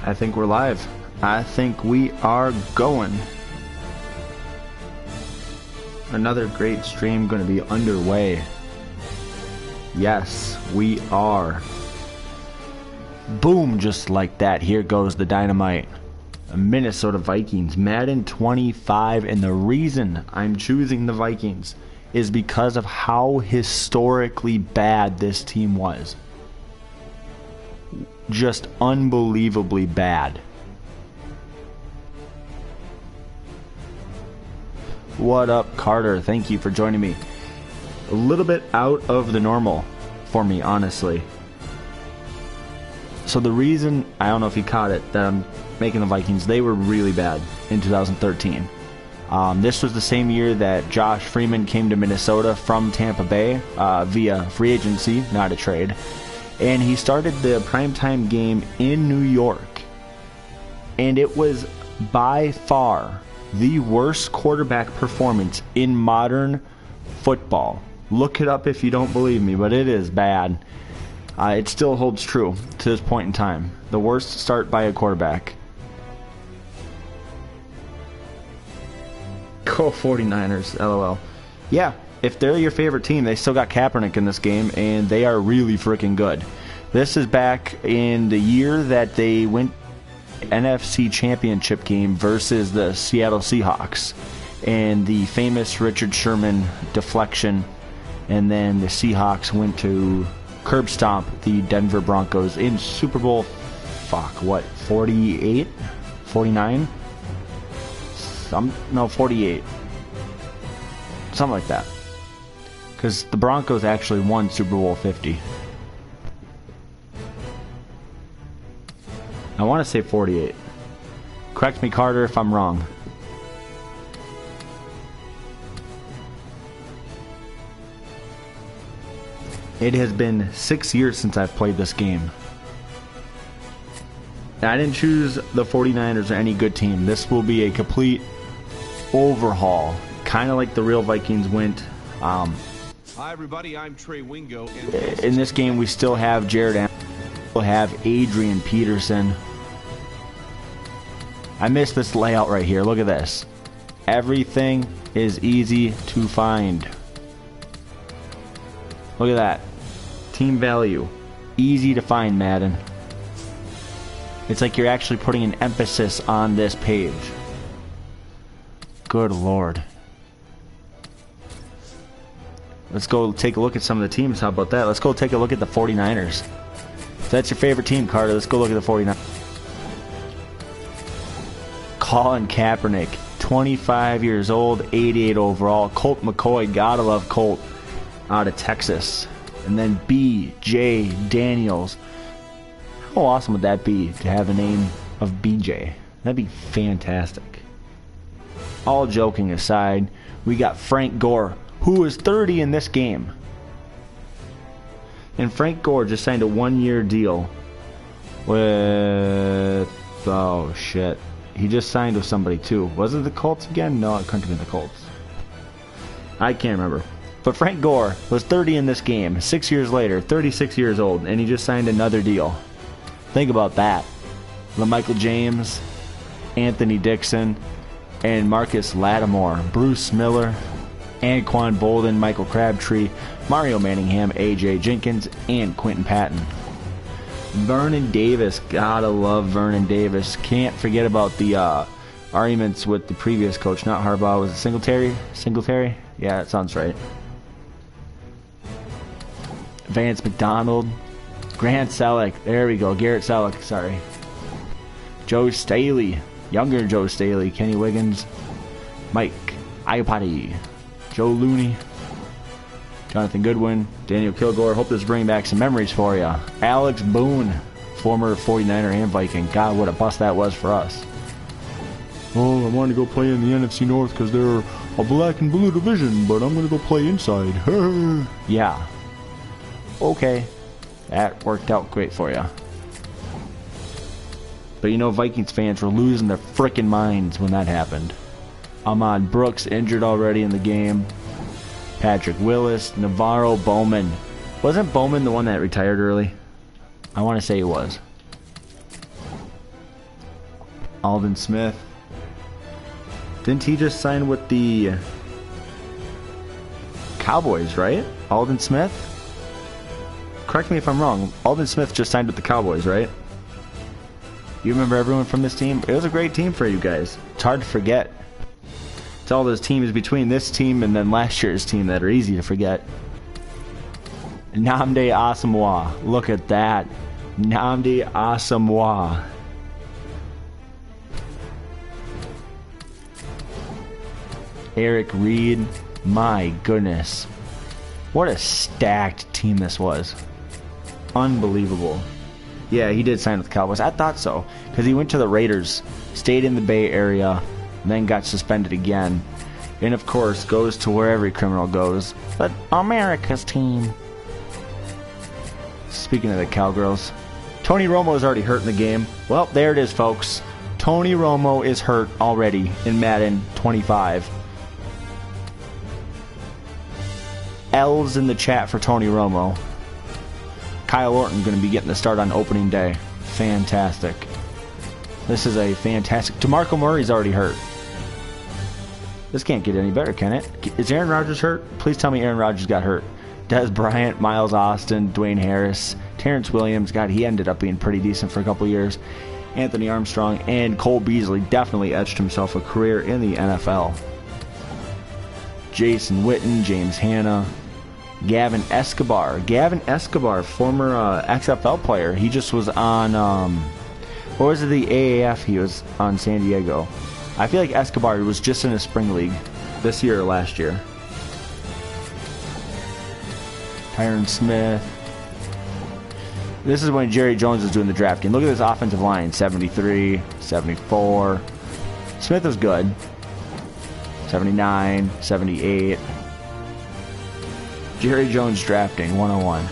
I think we're live. I think we are going. Another great stream going to be underway. Yes, we are. Boom, just like that. Here goes the dynamite. Minnesota Vikings, Madden 25, and the reason I'm choosing the Vikings is because of how historically bad this team was. Just unbelievably bad. What up, Carter? Thank you for joining me. A little bit out of the normal for me, honestly. So the reason, I don't know if you caught it, that I'm making the Vikings, they were really bad in 2013. This was the same year that Josh Freeman came to Minnesota from Tampa Bay via free agency, not a trade. And he started the primetime game in New York. And it was by far the worst quarterback performance in modern football. Look it up if you don't believe me, but it is bad. It still holds true to this point in time. The worst start by a quarterback. Go 49ers, LOL. Yeah, if they're your favorite team, they still got Kaepernick in this game, and they are really freaking good. This is back in the year that they went NFC Championship game versus the Seattle Seahawks, and the famous Richard Sherman deflection, and then the Seahawks went to curb stomp the Denver Broncos in Super Bowl, 48? 49? 48. Something like that. Because the Broncos actually won Super Bowl 50. I want to say 48. Correct me, Carter, if I'm wrong. It has been 6 years since I've played this game. I didn't choose the 49ers or any good team. This will be a complete overhaul. Kind of like the real Vikings went. Hi everybody, I'm Trey Wingo. In this game we still have Jared Allen. We'll have Adrian Peterson. I missed this layout right here. Look at this. Everything is easy to find. Look at that. Team value. Easy to find, Madden. It's like you're actually putting an emphasis on this page. Good Lord. Let's go take a look at some of the teams. How about that? Let's go take a look at the 49ers. If that's your favorite team, Carter, let's go look at the 49ers. Colin Kaepernick, 25 years old, 88 overall. Colt McCoy, gotta love Colt, out of Texas. And then B.J. Daniels. How awesome would that be to have a name of BJ? That'd be fantastic. All joking aside, we got Frank Gore, who is 30 in this game. And Frank Gore just signed a one-year deal with... oh, shit. He just signed with somebody, too. Was it the Colts again? No, it couldn't have been the Colts. I can't remember. But Frank Gore was 30 in this game. 6 years later, 36 years old, and he just signed another deal. Think about that. LaMichael James, Anthony Dixon, and Marcus Lattimore, Bruce Miller, Anquan Bolden, Michael Crabtree, Mario Manningham, A.J. Jenkins, and Quentin Patton. Vernon Davis, gotta love Vernon Davis. Can't forget about the arguments with the previous coach, not Harbaugh. Was it Singletary? Singletary? Yeah, that sounds right. Vance McDonald, Grant Selleck, there we go, Garrett Selleck, sorry. Joe Staley, younger Joe Staley, Kenny Wiggins, Mike Iapati, Joe Looney, Jonathan Goodwin, Daniel Kilgore. Hope this is bringing back some memories for you. Alex Boone, former 49er and Viking. God, what a bust that was for us. Oh, I want to go play in the NFC North because they're a black and blue division, but I'm going to go play inside. Yeah. Okay. That worked out great for you. But you know, Vikings fans were losing their frickin' minds when that happened. Ahmad Brooks injured already in the game. Patrick Willis, Navarro Bowman. Wasn't Bowman the one that retired early? I want to say he was. Alden Smith. Didn't he just sign with the Cowboys, right? Alden Smith? Correct me if I'm wrong. Alden Smith just signed with the Cowboys, right? You remember everyone from this team? It was a great team for you guys. It's hard to forget. It's all those teams between this team and then last year's team that are easy to forget. Nnamdi Asamoah. Look at that. Nnamdi Asamoah. Eric Reed. My goodness. What a stacked team this was. Unbelievable. Yeah, he did sign with the Cowboys. I thought so. Because he went to the Raiders, stayed in the Bay Area, and then got suspended again. And of course, goes to where every criminal goes. But America's team. Speaking of the Cowgirls, Tony Romo is already hurt in the game. Well, there it is, folks. Tony Romo is hurt already in Madden 25. L's in the chat for Tony Romo. Kyle Orton going to be getting the start on opening day. Fantastic. This is a fantastic... DeMarco Murray's already hurt. This can't get any better, can it? Is Aaron Rodgers hurt? Please tell me Aaron Rodgers got hurt. Des Bryant, Miles Austin, Dwayne Harris, Terrence Williams. God, he ended up being pretty decent for a couple years. Anthony Armstrong and Cole Beasley definitely etched himself a career in the NFL. Jason Witten, James Hanna, Gavin Escobar. Gavin Escobar, former XFL player. He just was on, what was it, the AAF? He was on San Diego. I feel like Escobar was just in a spring league this year or last year. Tyron Smith. This is when Jerry Jones was doing the drafting. Look at this offensive line. 73, 74. Smith was good. 79, 78. Jerry Jones drafting, 101.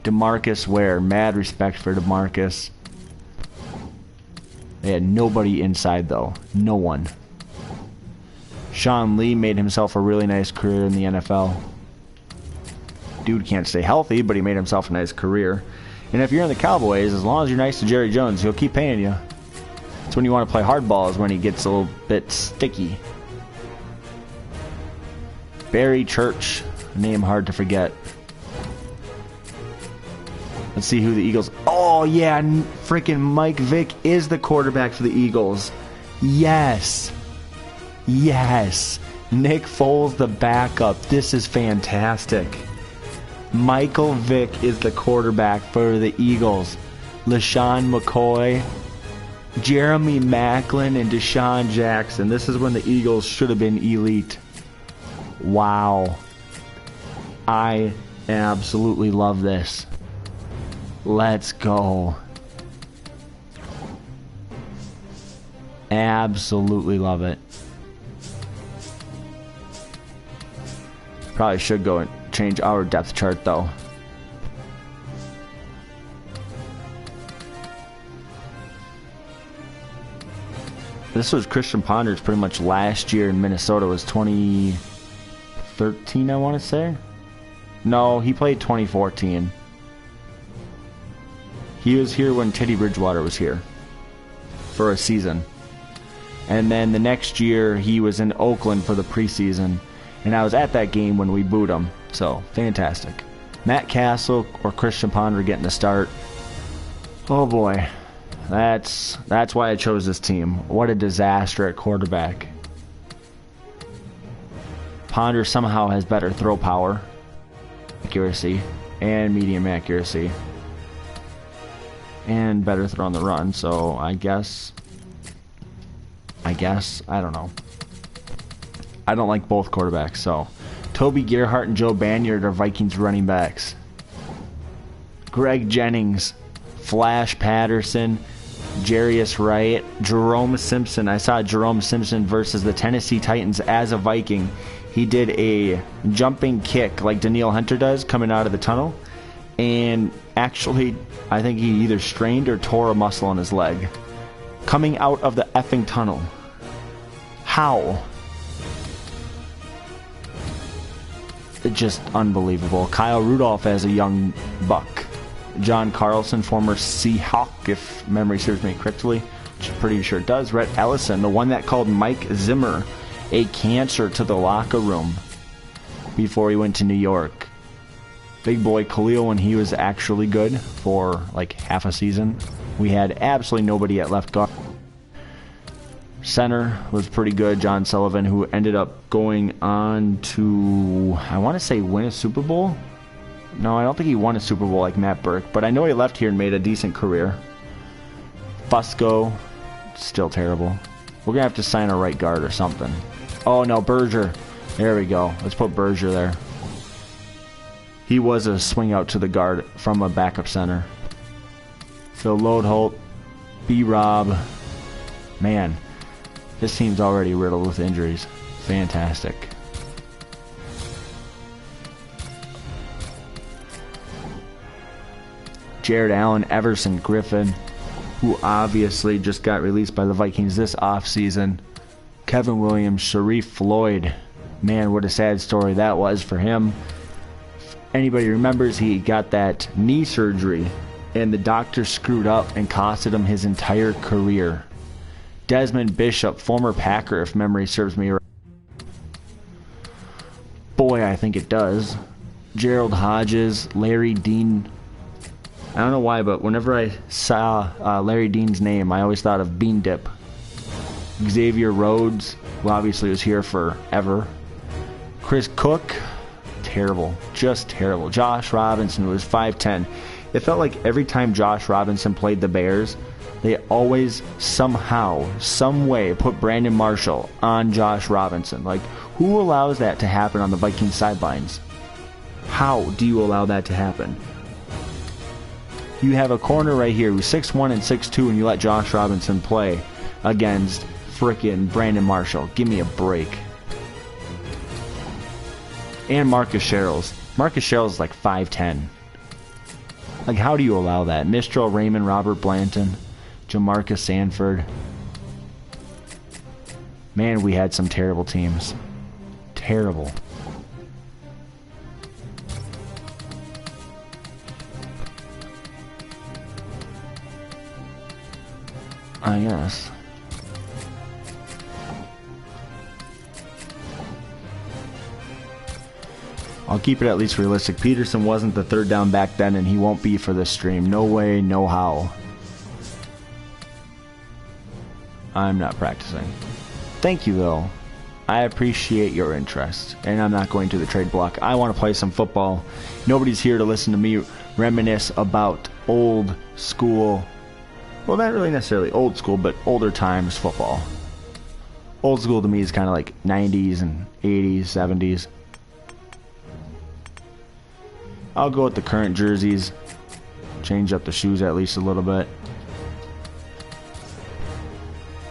DeMarcus Ware. Mad respect for DeMarcus. They had nobody inside, though. No one. Sean Lee made himself a really nice career in the NFL. Dude can't stay healthy, but he made himself a nice career. And if you're in the Cowboys, as long as you're nice to Jerry Jones, he'll keep paying you. That's when you want to play hardball, is when he gets a little bit sticky. Barry Church, a name hard to forget. Let's see who the Eagles... Oh, yeah, freaking Mike Vick is the quarterback for the Eagles. Yes. Yes. Nick Foles, the backup. This is fantastic. Michael Vick is the quarterback for the Eagles. LaShawn McCoy, Jeremy Maclin, and Deshaun Jackson. This is when the Eagles should have been elite. Wow. I absolutely love this. Let's go. Absolutely love it. Probably should go and change our depth chart, though. This was Christian Ponder's pretty much last year in Minnesota. It was 2013, I want to say. No, he played 2014. He was here when Teddy Bridgewater was here for a season. And then the next year, he was in Oakland for the preseason. And I was at that game when we booed him. So, fantastic. Matt Castle or Christian Ponder getting the start. Oh boy. That's why I chose this team. What a disaster at quarterback. Ponder somehow has better throw power, accuracy, and medium accuracy. And better throw on the run, so I guess, I don't know. I don't like both quarterbacks, so. Toby Gerhart and Joe Banyard are Vikings running backs. Greg Jennings, Flash Patterson, Jarius Wright, Jerome Simpson. I saw Jerome Simpson versus the Tennessee Titans as a Viking. He did a jumping kick like Danielle Hunter does coming out of the tunnel. And actually, I think he either strained or tore a muscle in his leg. Coming out of the effing tunnel. How? It's just unbelievable. Kyle Rudolph as a young buck. John Carlson, former Seahawk, if memory serves me correctly, which I'm pretty sure it does. Rhett Ellison, the one that called Mike Zimmer a cancer to the locker room before he went to New York. Big boy Khalil, when he was actually good for like half a season, we had absolutely nobody at left guard. Center was pretty good. John Sullivan, who ended up going on to, I want to say, win a Super Bowl. No, I don't think he won a Super Bowl like Matt Burke, but I know he left here and made a decent career. Fusco, still terrible. We're going to have to sign a right guard or something. Oh, no, Berger. There we go. Let's put Berger there. He was a swing out to the guard from a backup center. Phil Lodeholt, B-Rob. Man, this team's already riddled with injuries. Fantastic. Jared Allen, Everson Griffin, who obviously just got released by the Vikings this offseason. Kevin Williams, Sharif Floyd. Man, what a sad story that was for him. If anybody remembers, he got that knee surgery, and the doctor screwed up and costed him his entire career. Desmond Bishop, former Packer, if memory serves me right. Boy, I think it does. Gerald Hodges, Larry Dean. I don't know why, but whenever I saw Larry Dean's name, I always thought of Bean Dip. Xavier Rhodes, who obviously was here forever. Chris Cook, terrible, just terrible. Josh Robinson, who was 5'10". It felt like every time Josh Robinson played the Bears, they always somehow, some way put Brandon Marshall on Josh Robinson. Like, who allows that to happen on the Vikings sidelines? How do you allow that to happen? You have a corner right here who's 6'1" and 6'2", and you let Josh Robinson play against frickin' Brandon Marshall. Give me a break. And Marcus Sherrills. Marcus Sherrills is like 5'10". Like, how do you allow that? Mistral, Raymond, Robert Blanton, Jamarcus Sanford. Man, we had some terrible teams. Terrible. I guess. I'll keep it at least realistic. Peterson wasn't the third down back then, and he won't be for this stream. No way, no how. I'm not practicing. Thank you, though. I appreciate your interest, and I'm not going to the trade block. I want to play some football. Nobody's here to listen to me reminisce about old school, well, not really necessarily old school, but older times football. Old school to me is kind of like 90s and 80s, 70s. I'll go with the current jerseys. Change up the shoes at least a little bit.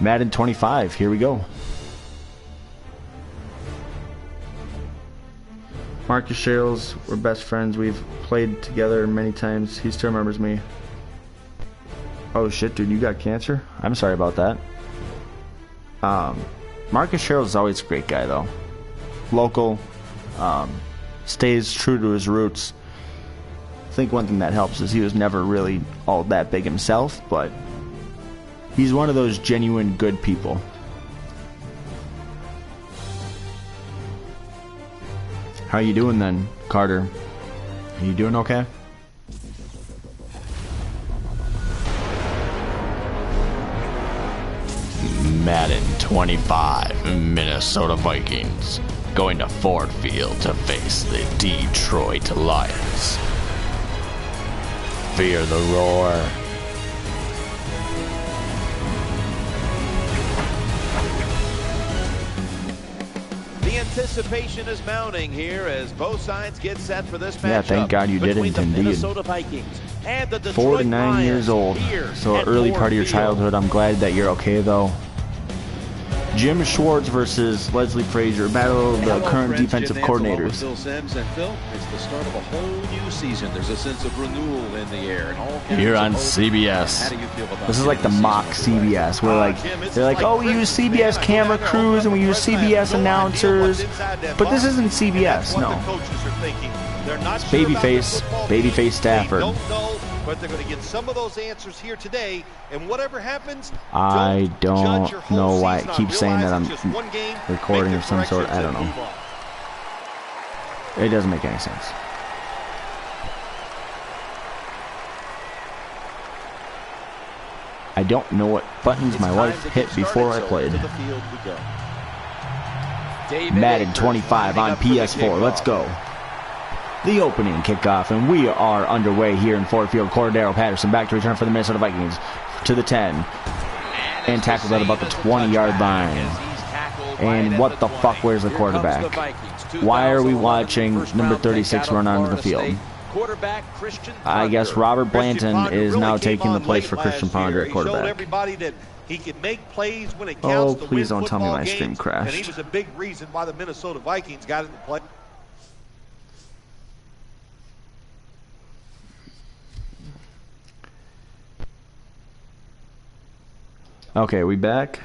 Madden 25, here we go. Marcus Sherrills, we're best friends. We've played together many times. He still remembers me. Oh shit, dude, you got cancer? I'm sorry about that. Marcus Sherrills is always a great guy, though. Local, stays true to his roots. I think one thing that helps is he was never really all that big himself, but he's one of those genuine good people. How you doing then, Carter? Are you doing okay? Madden 25, Minnesota Vikings going to Ford Field to face the Detroit Lions. Fear the roar. The anticipation is mounting here as both sides get set for this matchup. Yeah, thank God you didn't, the indeed. Minnesota Vikings and the Detroit 49 Lions years old. So early part of your childhood. I'm glad that you're okay, though. Jim Schwartz versus Leslie Frazier, battle of the current defensive coordinators. Phil Simms and Phil, it's the start of a whole new season. There's a sense of renewal in the air. And all here on CBS. How do you feel about this is like the mock CBS, where like they're like, oh, we use CBS camera crews and we use CBS announcers, but this isn't CBS. No. It's Babyface Stafford. but they're going to get some of those answers here today. And whatever happens, I don't know why it season on keeps saying that I'm just one game, recording make of some sort. I don't know. It doesn't make any sense. I don't know what buttons my wife hit before I played. Madden 25 on PS4. Let's go. The opening kickoff, and we are underway here in Ford Field. Cordero Patterson back to return for the Minnesota Vikings to the 10. And tackled at about the 20-yard line. And what the fuck, where's the quarterback? Why are we watching number 36 run onto the field? I guess Robert Blanton is now taking the place for Christian Ponder at quarterback. He can make plays when it Oh, counts to please win don't tell me football my stream games, crashed. and he was a big reason why the Minnesota Vikings got into play. Okay, we back?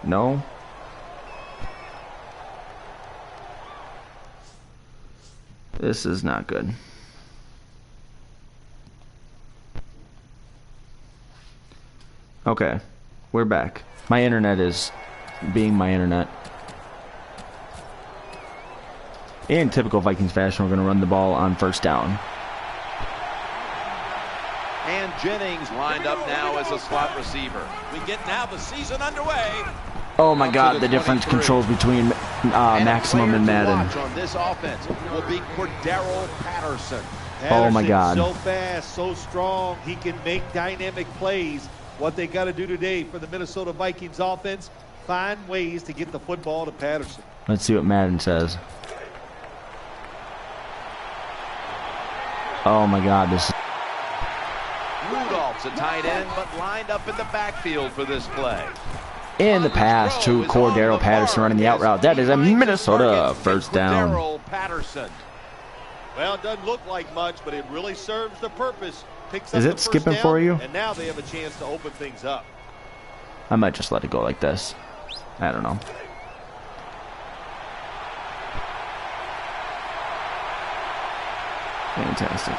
No? This is not good. Okay, we're back. My internet is being my internet. In typical Vikings fashion, we're going to run the ball on first down. And Jennings lined up now as a slot receiver. We get now the season underway. Oh my God, the difference controls between Maximum and Madden. On this offense will be Cordero Patterson. Oh my God. So fast, so strong, he can make dynamic plays. What they got to do today for the Minnesota Vikings offense, find ways to get the football to Patterson. Let's see what Madden says. Oh my God, this is... Rudolph's a tight end, but lined up in the backfield for this play. In the pass to Cordero Patterson running the out route. That is a Minnesota first down. Cordero Patterson. Well, it doesn't look like much, but it really serves the purpose. Picks up Is the it first skipping down, for you? And now they have a chance to open things up. I might just let it go like this. I don't know. Fantastic.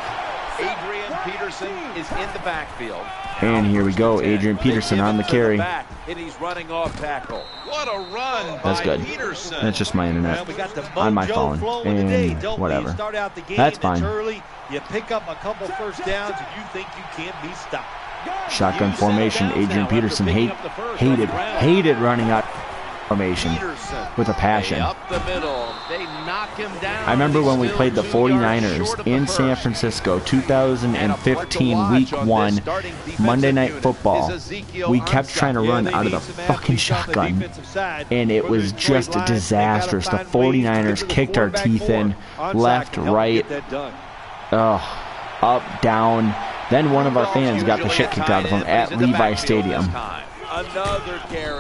Adrian Peterson is in the backfield. And here we go, Adrian Peterson on the carry. And he's running off tackle. What a run That's by good. Peterson. That's just my internet Well, we got the on my mojo phone. flowing today, And don't we? whatever. You start out the game, That's it's fine. early, you pick up a couple first downs, and you think you can't be stopped. Shotgun formation. Adrian Peterson hated running out formation with a passion. Up the middle. They knock him down. I remember when we played the 49ers in San Francisco, 2015, Week 1, Monday Night Football. We kept trying to run out of the fucking shotgun, and it was just disastrous. The 49ers kicked our teeth in, left, right, up, down. Then one of our fans got the shit kicked out of him at Levi Stadium.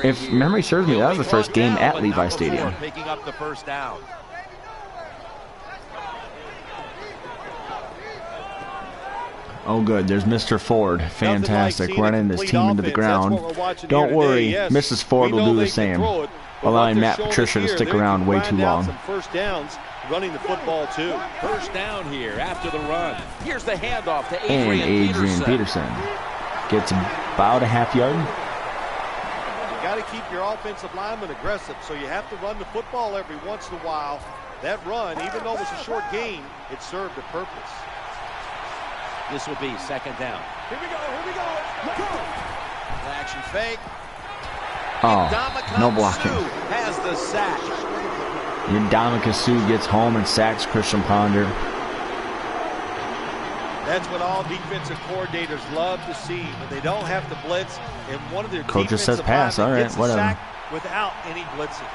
If memory serves me, that was the first game at Levi Stadium. Picking up the first down. Oh good, there's Mr. Ford. Fantastic, running this team into the ground. Don't worry, Mrs. Ford will do the same, allowing Matt Patricia to stick around way too long. First downs, running the football too. First down here after the run. Here's the handoff to And Adrian Peterson gets about a half yard. You got to keep your offensive lineman aggressive, so you have to run the football every once in a while. That run, even though it was a short game, it served a purpose. This will be second down. Here we go, let's go. action fake. Oh, no blocking. Has the sack. Ndamukong Suh gets home and sacks Christian Ponder. That's what all defensive coordinators love to see when they don't have to blitz, and one of their Coach just says pass. All right, whatever. Sack without any blitzing.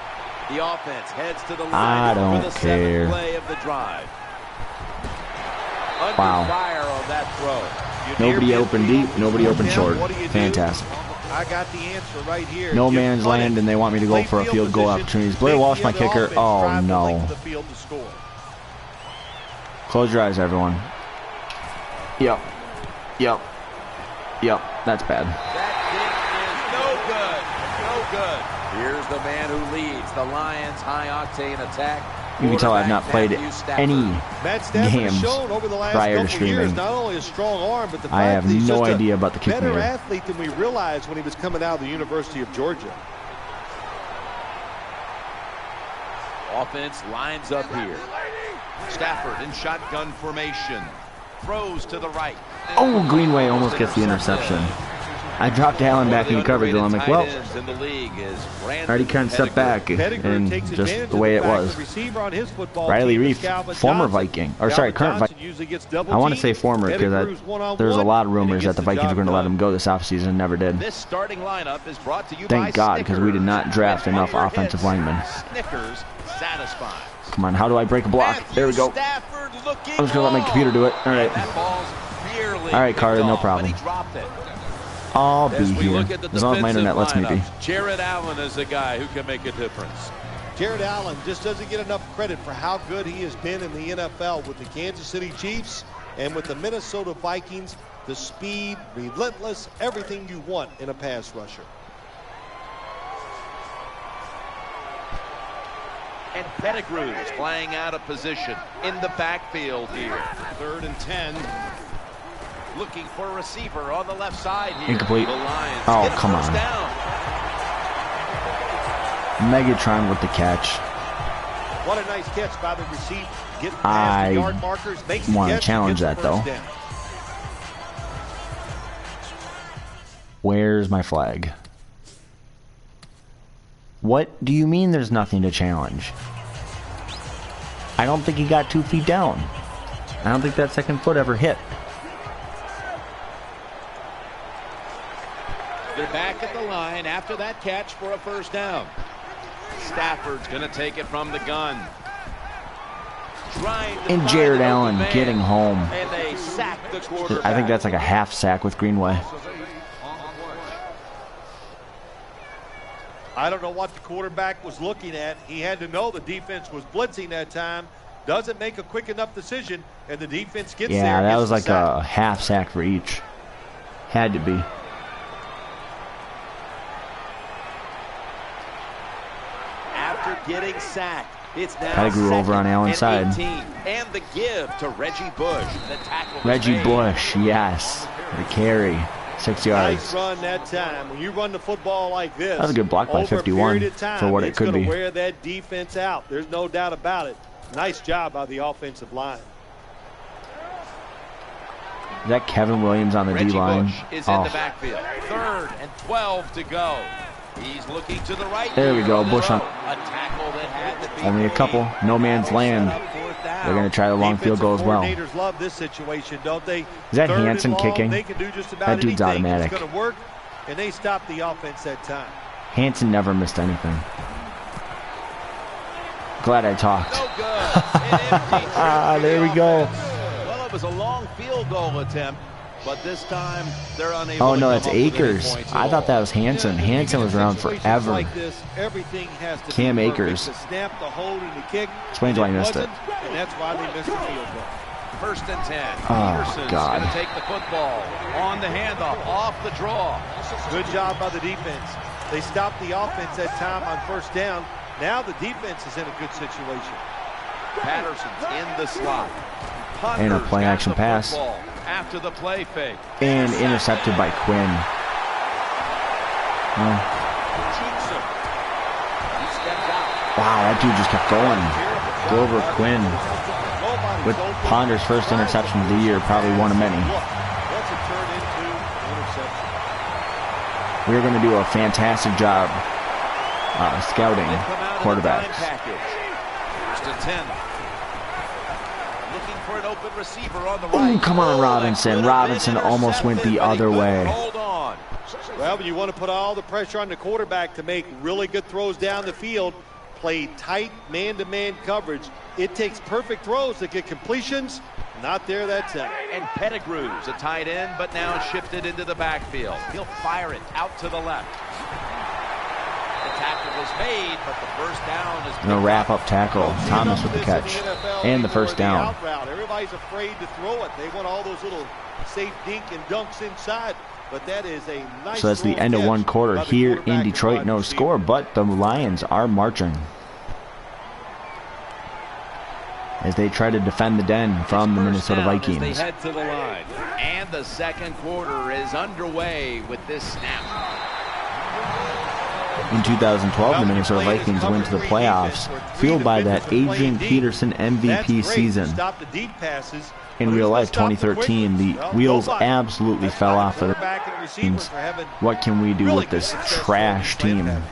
The offense heads to the line I don't for the care. seventh play of the drive. Under Wow. fire on that throw. Nobody open deep, nobody open short. What do you do? Fantastic. I got the answer right here. No You man's punt land, it. and they want me to go Play for a field goal position. opportunities. Blair Make Walsh, the my other kicker. offense Oh, drive the length no. of the field to score. Close your eyes, everyone. Yep. That's bad. That kick is no good. No good. Here's the man who leads the Lions' high-octane attack, You can tell I've not played any games prior to streaming. Not only a strong arm, but the I have no idea about the kick better meter. athlete than we realized when he was coming out of the University of Georgia. Offense lines up here. Stafford in shotgun formation. Throws to the right. Oh, Greenway almost gets the interception. I dropped Allen back in coverage, and I'm like, well, I already kind of stepped back, and just the way it was. Riley Reef, former Viking, or sorry, current Viking. I want to say former because there's a lot of rumors that the Vikings were going to let him go this offseason, never did. Thank God, because we did not draft enough offensive linemen. Come on, how do I break a block? There we go. I'm just going to let my computer do it. All right. All right, Carter, no problem. I'll be here, as long as my internet lets me be. Jared Allen is the guy who can make a difference. Jared Allen just doesn't get enough credit for how good he has been in the NFL with the Kansas City Chiefs and with the Minnesota Vikings. The speed, relentless, everything you want in a pass rusher. And Pettigrew is flying out of position in the backfield here. 3rd and 10. Looking for a receiver on the left side here. Incomplete. Oh, come on. Megatron with the catch. What a nice catch by the receiver. Getting past the yard markers. I want to challenge that, though. Where's my flag? What do you mean there's nothing to challenge? I don't think he got 2 feet down. I don't think that second foot ever hit. They're back at the line after that catch for a first down. Stafford's going to take it from the gun. And Jared Allen getting home. And they sack the quarterback. I think that's like a half sack with Greenway. I don't know what the quarterback was looking at. He had to know the defense was blitzing that time. Doesn't make a quick enough decision, and the defense gets there. Yeah, that was like a half sack for each. Had to be. Getting sacked. It's now Pettigrew over on Allen's side. 18, and the give to Reggie Bush. The tackle Reggie Bush, yes. The carry. 6 yards. Nice run that time. When you run the football like this, that was a good block by 51 for what it could be. It's going to wear that defense out. There's no doubt about it. Nice job by the offensive line. Is that Kevin Williams on the D-line? Is in the backfield. 3rd and 12 to go. He's looking to the right. There we go. Bush on. A tackle that had to be only a couple. No man's land. They're going to try the long field goal as well. Love this situation, don't they? Is that Hansen kicking? They can do just about that dude's anything. automatic. It's going to work, and they stop the offense that time. Hansen never missed anything. Glad I talked. There we go. Well, it was a long field goal attempt. But this time, they're unable oh, no, to that's Akers. I thought that was Hansen. Hansen was around forever. Like this, everything has to Cam be Akers. to snap, the hold, and the kick. Explains why he missed it. And that's why they missed the field goal. 1st and 10. Oh, Peterson's God. going to take the football on the handoff, off the draw. Good job by the defense. They stopped the offense that time on 1st down. Now the defense is in a good situation. Patterson's in the slot. And a play action pass. After the play fake. And intercepted by Quinn. Oh. Wow, that dude just kept going. Grover Quinn. With Ponder's first interception of the year, probably one of many. We're going to do a fantastic job scouting quarterbacks. 1st and 10. For an open receiver on the right. Ooh, come on, Robinson. Robinson almost went the other way. Hold on. Well, when you want to put all the pressure on the quarterback to make really good throws down the field, play tight man-to-man coverage. It takes perfect throws to get completions. Not there that time. And Pettigrew's a tight end, but now shifted into the backfield. He'll fire it out to the left. Tackle was made, but the first down is a wrap-up tackle. Thomas with the catch and the first down. Everybody's afraid to throw it. They want all those little safe dink and dunks inside, but that is a nice. So that's the end of one quarter here in Detroit. No score, but the Lions are marching. as they try to defend the den from the Minnesota Vikings. They head to the line. And the second quarter is underway with this snap. In 2012, the Minnesota Vikings went to the playoffs, fueled by that Adrian Peterson MVP season. In real life, 2013, the wheels absolutely fell off for the teams. What can we do with this trash team that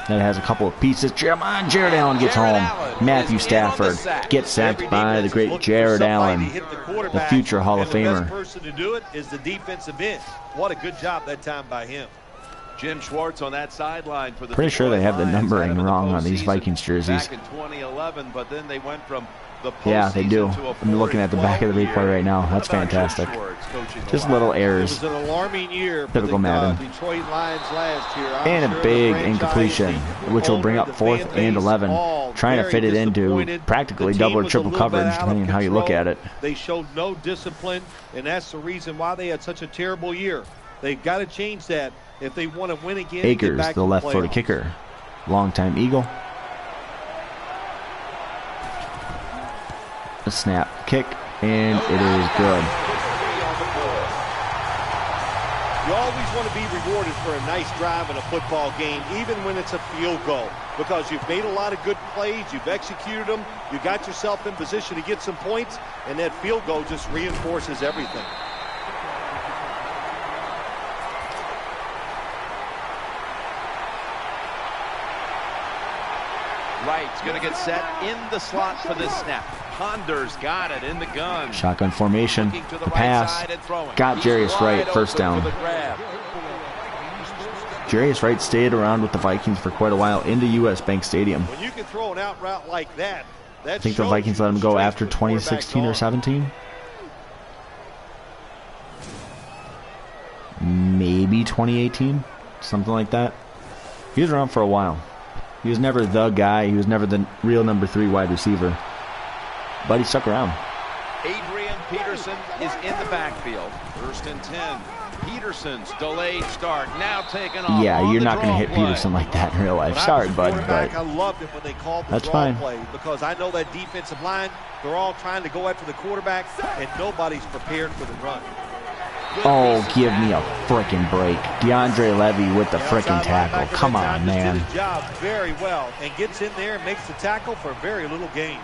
has a couple of pieces? Jared Allen gets home. Matthew Stafford gets sacked by the great Jared Allen, the future Hall of Famer. The best person to do it is the defensive end. What a good job that time by him. Jim Schwartz on that sideline for the Pretty sure they have the numbering wrong on these Vikings jerseys. Back in 2011, but then they went from the yeah, they do. I'm looking at the back of the replay right now. That's fantastic. Just little errors. It was an alarming year for Typical Madden. Detroit Lions last year. And a big incompletion, which will bring up 4th and 11. Trying to fit it into practically double or triple coverage, depending on how you look at it. They showed no discipline, and that's the reason why they had such a terrible year. They've got to change that if they want to win again. Akers, the left-footed kicker. Longtime Eagle. A snap, kick, and it is good. You always want to be rewarded for a nice drive in a football game, even when it's a field goal, because you've made a lot of good plays, you've executed them, you got yourself in position to get some points, and that field goal just reinforces everything. Wright's going to get set in the slot for this snap. Ponder's got it in the gun. Shotgun formation. The pass. Got Jarius Wright. First down. Jarius Wright stayed around with the Vikings for quite a while into U.S. Bank Stadium. When you can throw an out route like that, I think the Vikings let him go after 2016 or 17. Maybe 2018. Something like that. He was around for a while. He was never the guy. He was never the real number 3 wide receiver. But he stuck around. Adrian Peterson is in the backfield. 1st and 10. Peterson's delayed start. Now taken off. Yeah, you're not going to hit Peterson like that in real life. Sorry, bud, but I loved it when they called the that's draw fine. play, because I know that defensive line, they're all trying to go after the quarterback, and nobody's prepared for the run. Oh, give me a frickin' break. DeAndre Levy with the frickin' tackle. Come on, man. Did his job very well and gets in there and makes the tackle for very little gain.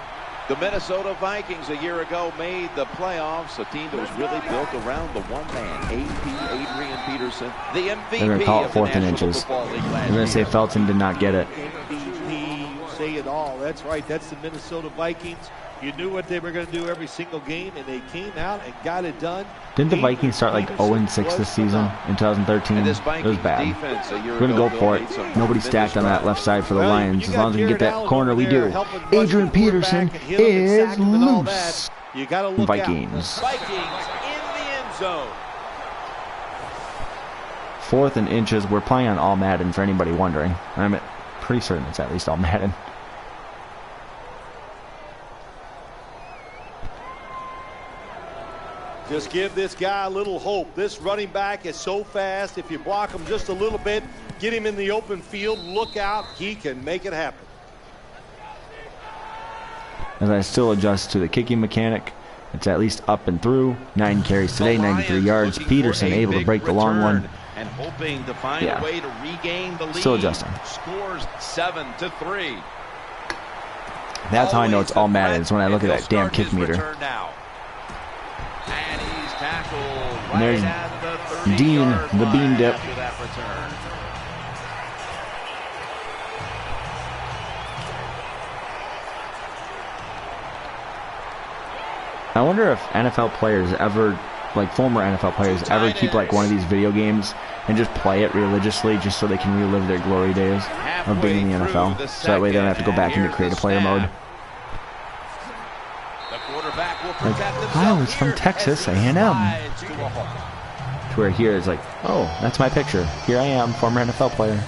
The Minnesota Vikings a year ago made the playoffs, a team that was really built around the one man, Adrian Peterson, the MVP. They're going to call it 4th and inches. They're going to say Felton did not get it. MVP, you say it all. That's right. That's the Minnesota Vikings. You knew what they were going to do every single game, and they came out and got it done. Didn't the Vikings start like 0-6 this season in 2013? It was bad. We're going to go for it. Nobody stacked on that left side for the Lions. As long as we can get that corner, we do. Adrian Peterson is loose. Vikings. Vikings in the end zone. 4th and inches. We're playing on all Madden for anybody wondering. I'm pretty certain it's at least all Madden. Just give this guy a little hope. This running back is so fast. If you block him just a little bit, get him in the open field, look out, he can make it happen. As I still adjust to the kicking mechanic, it's at least up and through. 9 carries today, 93 yards. Peterson able to break the long one. And hoping to find a way to regain the lead. Still adjusting. Scores 7-3. That's how I know it's all Madden, is when I look at that damn kick meter. And he's tackled And there's Dean, the bean dip. I wonder if NFL players ever, like former NFL players, ever keep like one of these video games and just play it religiously just so they can relive their glory days of being in the NFL. So that way they don't have to go back into creative player mode. Like, I was from Texas A&M. To where here it's like, oh, that's my picture. Here I am, former NFL player.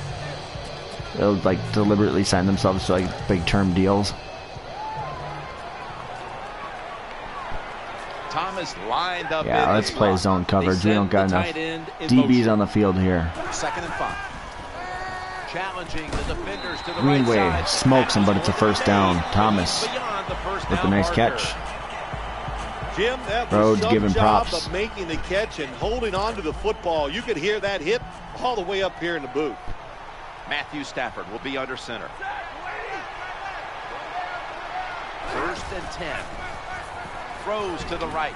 They'll like deliberately sign themselves to like big term deals. Thomas lined up. Yeah, let's play zone coverage. We don't got enough DBs on the field here. 2nd and 5. challenging the defenders to the Greenway right side. smokes him, but it's a first down. Thomas with a nice catch. Jim, that was Rhodes some giving job props. of making the catch and holding on to the football. You could hear that hit all the way up here in the booth. Matthew Stafford will be under center. 1st and 10. Throws to the right.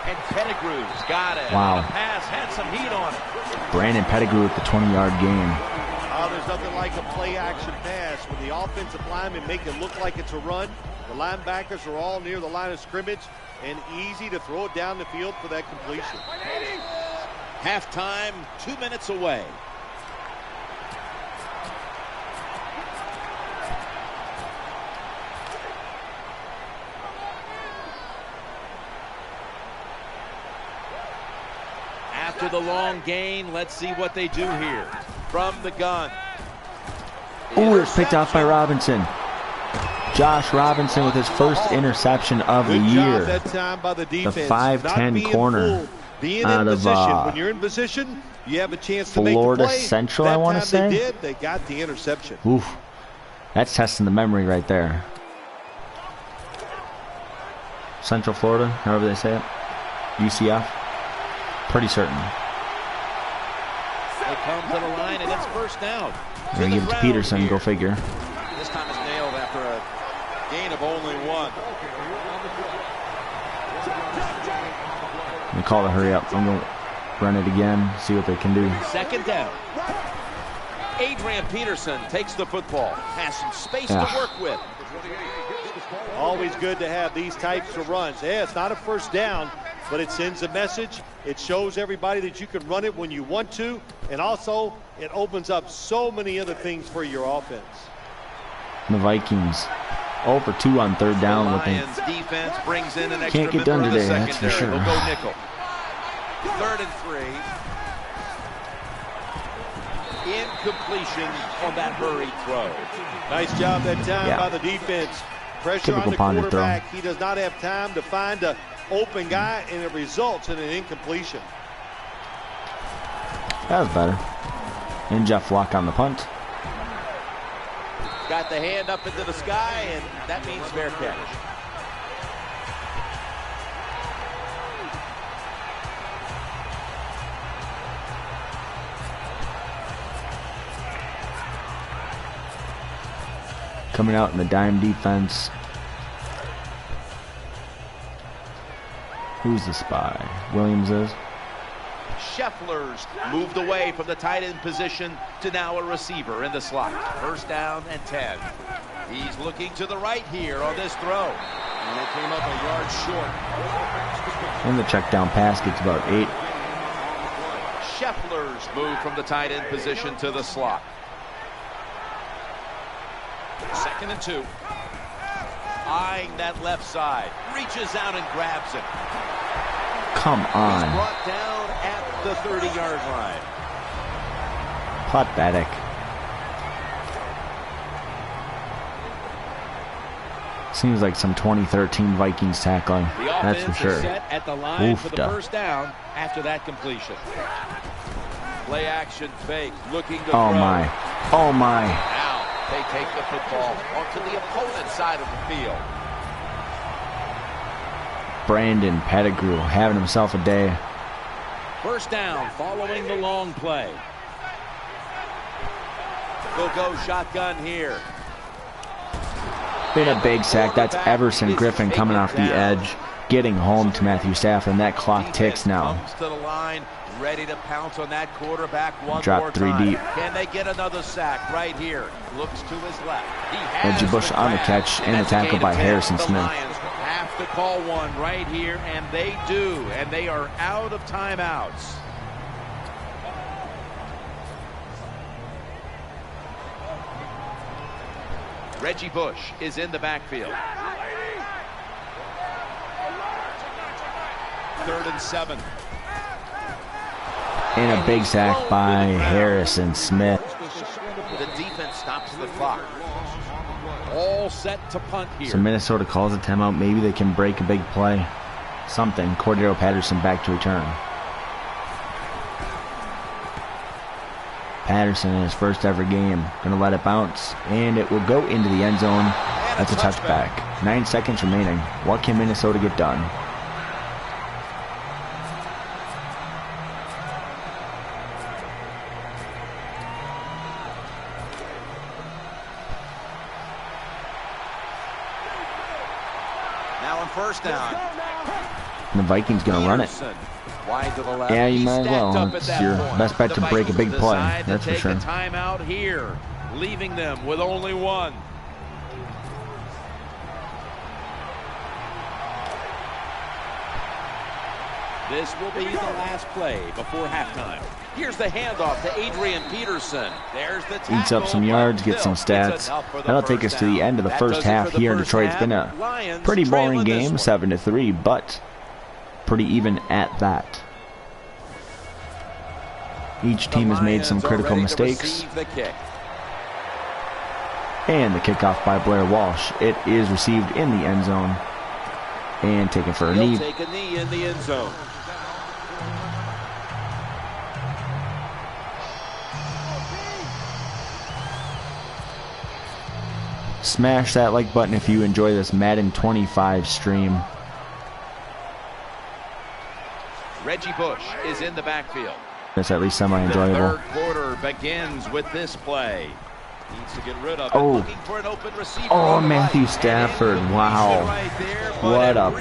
And Pettigrew's got it. Wow. The pass had some heat on it. Brandon Pettigrew with the 20-yard gain. Oh, there's nothing like a play-action pass. When the offensive linemen make it look like it's a run, the linebackers are all near the line of scrimmage, and easy to throw it down the field for that completion. Halftime, 2 minutes away. After the long gain, let's see what they do here. From the gun. Ooh, it's picked off by Robinson. Josh Robinson with his first interception of the year. That time by the defense. The 5'10" corner being out in of position. When you're in position, you have a chance to make the Florida play. Central, that I want to say. They did. They got the interception. Oof. That's testing the memory right there. Central Florida, however they say it. UCF. Pretty certain. They come to the line, and it's first down. We're going to give it to Peterson. Here. Go figure. This time it's nailed after a gain of only 1. We call the hurry up. I'm going to run it again, see what they can do. 2nd down. Adrian Peterson takes the football. Has some space to work with. Always good to have these types of runs. Yeah, it's not a first down, but it sends a message. It shows everybody that you can run it when you want to, and also it opens up so many other things for your offense. And the Vikings 0 for 2 on 3rd down. The With Lions defense brings in an extra can't get done member of today, the that's for secondary. sure. They'll go nickel. 3rd and 3. Incompletion on that hurried throw. Nice job that time by the defense. Pressure Typical on the ponder quarterback. He does not have time to find an open guy, and it results in an incompletion. That was better. And Jeff Locke on the punt. Got the hand up into the sky, and that means fair catch. Coming out in the dime defense. Who's the spy? Williams is. Scheffler's moved away from the tight end position to now a receiver in the slot. 1st down and 10. He's looking to the right here on this throw. And it came up a yard short. And the check down pass gets about 8. Scheffler's moved from the tight end position to the slot. 2nd and 2. Eyeing that left side. Reaches out and grabs it. Come on. He's brought down at the 30-yard line. Pathetic. Seems like some 2013 Vikings tackling. The That's offense for sure. is set at the line for the Oofda. first down after that completion. Play action fake, looking to Oh throw. my. Oh my. Now they take the football onto the opponent's side of the field. Brandon Pettigrew having himself a day. 1st down following the long play. They'll go shotgun here. Been a big sack. That's Everson Griffin coming off the edge, getting home to Matthew Stafford, and that clock ticks now. Comes to the line, ready to pounce on that quarterback one Drop more 3 time. deep. Can they get another sack right here? Looks to his left. He has Reggie Bush the on the grab, catch and the that's a tackle gain by of 10. Harrison The Smith. Lions have to call one right here, and they do, and they are out of timeouts. Reggie Bush is in the backfield. 3rd and 7. And a big sack by Harrison Smith. The defense stops the clock. All set to punt here. So Minnesota calls a timeout. Maybe they can break a big play. Something. Cordero Patterson back to return. Patterson in his first ever game. Gonna let it bounce, and it will go into the end zone. That's a touchback. 9 seconds remaining. What can Minnesota get done? Now on first down. And the Vikings gonna run it. Wide to the left. Yeah, you He's might as well. stacked up It's at that your point. best bet to The break a big Vikings play. decide That's to for take sure. a timeout here, leaving them with only one. This will be the last play before halftime. Here's the handoff to Adrian Peterson. There's the tackle. Eats up some yards, gets some stats. That'll take us to the end of the first half here in Detroit. It's been a pretty boring game, 7-3, but pretty even at that. Each team has made some critical mistakes. And the kickoff by Blair Walsh. It is received in the end zone and taken for a knee. Take a knee in the end zone. Smash that like button if you enjoy this Madden 25 stream. Reggie Bush is in the backfield. That's at least semi-enjoyable. The third quarter begins with this play. Needs to get rid of it. Oh. Looking for an open receiver. Oh, Matthew Stafford. Wow. What a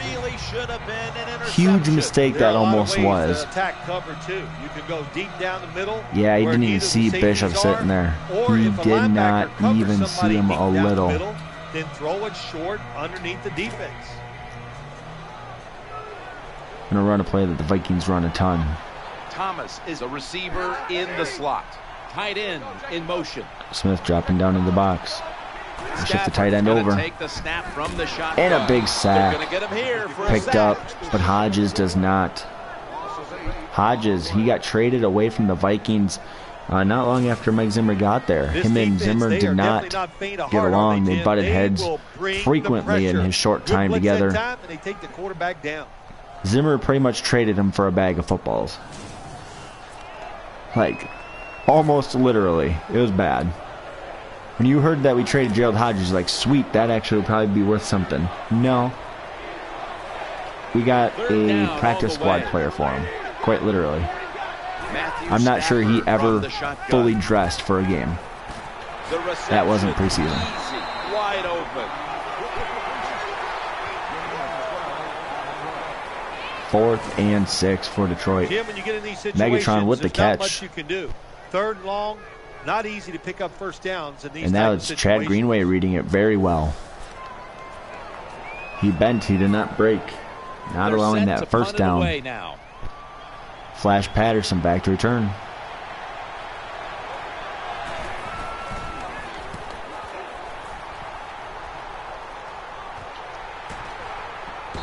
huge mistake that almost was. Attack cover two. You can go deep down the middle. Yeah, he didn't even see Bishop sitting there. He did not even see him a little. Then throw it short underneath the defense. Gonna run a play that the Vikings run a ton. Thomas is a receiver in the slot. Tight end in motion. Smith dropping down in the box. Shift the tight end over. Take the snap from the And a big sack. Gonna get him here for Picked a sack. up, but Hodges does not. Hodges, he got traded away from the Vikings not long after Mike Zimmer got there. Him and Zimmer did not get along. They butted heads frequently in his short time together. They take the quarterback down. Zimmer pretty much traded him for a bag of footballs. Like, almost literally. It was bad. When you heard that we traded Gerald Hodges, you're like, sweet, that actually would probably be worth something. No. We got a practice squad player for him. Quite literally. I'm not sure he ever fully dressed for a game. That wasn't preseason. Wide open. 4th and 6 for Detroit. Jim, when you get in these situations, Megatron with the there's not catch. much you can do. 3rd and long, not easy to pick up first downs in these And now type of it's Chad situations. Greenway reading it very well. He bent, he did not break. Not allowing that first down. Flash Patterson back to return.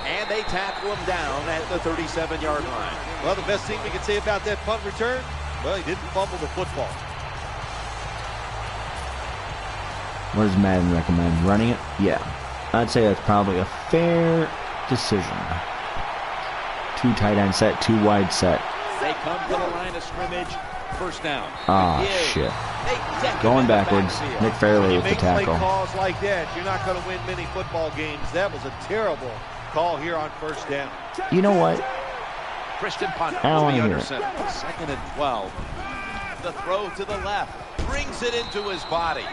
And they tackle him down at the 37-yard line. Well, the best thing we can say about that punt return, well, he didn't fumble the football. What does Madden recommend? Running it? Yeah. I'd say that's probably a fair decision. 2 tight end set, 2 wide set. They come to the line of scrimmage. First down. Ah, shit. Going backwards. Nick Fairley with the tackle. Make calls like that, you're not going to win many football games. That was a terrible call here on first down. You know what? Christian Ponder. I don't want to hear it. 2nd and 12. The throw to the left. Brings it into his body.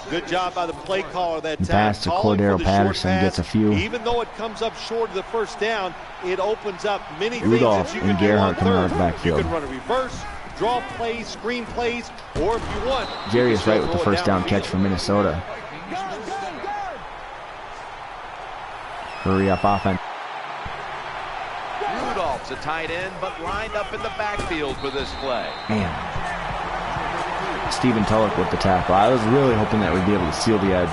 Good job by the play caller that time. Pass to Cordero Patterson gets a few. Even though it comes up short of the first down, it opens up many Rudolph things that you and can do on Gerhardt coming out of third. the backfield. You can run a reverse, draw plays, screen plays, or if you want, Jerry you is can right still with the throw it first down catch downfield. for Minnesota. Hurry up offense. Rudolph's a tight end, but lined up in the backfield for this play. Man. Stephen Tulloch with the tackle. I was really hoping that we'd be able to seal the edge.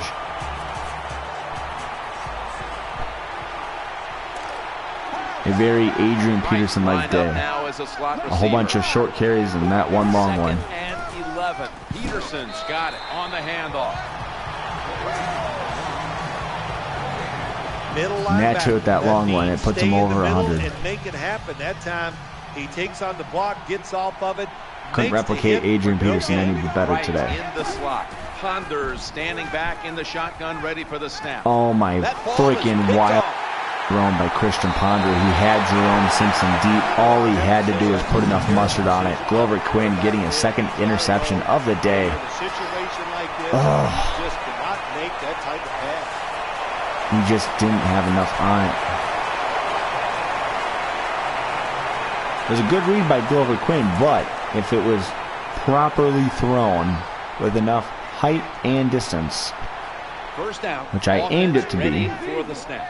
A very Adrian Peterson-like day. A whole bunch of short carries and that one long one. 2nd and 11. Peterson's got it on the handoff. Middle Match it with that long one. It puts him over 100. And make it happen. That time, He takes on the block, gets off of it. Couldn't replicate Adrian Peterson any better Right today. in the slot. Ponders standing back in the shotgun, ready for the snap. Oh my freaking wild thrown by Christian Ponder. He had Jerome Simpson deep. All he had to do was put enough mustard on it. Glover Quinn getting his second interception of the day. In a situation like this, you just cannot make that type of pass. He just didn't have enough on it. It was a good read by Glover Quinn, but if it was properly thrown with enough height and distance, First down, which I aimed it to be, for the snap.